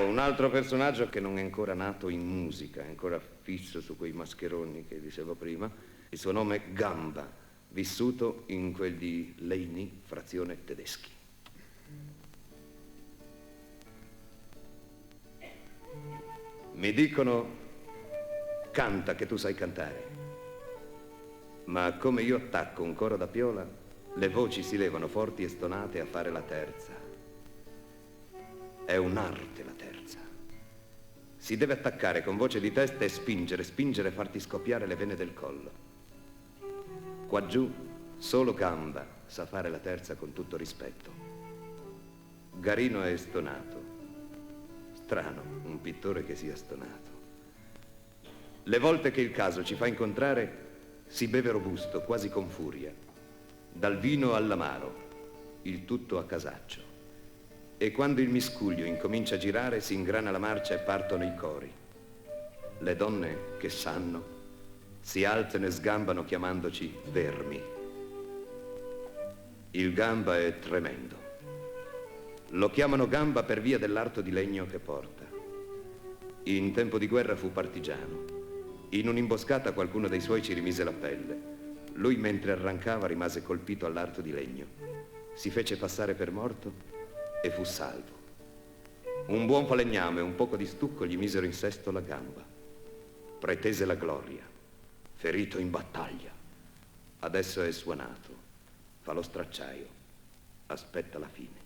un altro personaggio che non è ancora nato in musica, è ancora fisso su quei mascheroni che dicevo prima. Il suo nome è Gamba, vissuto in quel di Leini, frazione Tedeschi. Mi dicono, canta che tu sai cantare, ma come io attacco un coro da piola, le voci si levano forti e stonate a fare la terza. È un'arte la terza. Si deve attaccare con voce di testa e spingere, spingere, farti scoppiare le vene del collo. Qua giù solo Gamba sa fare la terza con tutto rispetto. Garino è stonato. Strano, un pittore che sia stonato. Le volte che il caso ci fa incontrare, si beve robusto, quasi con furia, dal vino all'amaro, il tutto a casaccio. E quando il miscuglio incomincia a girare, si ingrana la marcia e partono i cori. Le donne che sanno si alzano e sgambano chiamandoci vermi. Il Gamba è tremendo. Lo chiamano Gamba per via dell'arto di legno che porta. In tempo di guerra fu partigiano. In un'imboscata qualcuno dei suoi ci rimise la pelle. Lui, mentre arrancava, rimase colpito all'arto di legno. Si fece passare per morto e fu salvo. Un buon falegname e un poco di stucco gli misero in sesto la gamba. Pretese la gloria, ferito in battaglia. Adesso è suonato, fa lo stracciaio, aspetta la fine.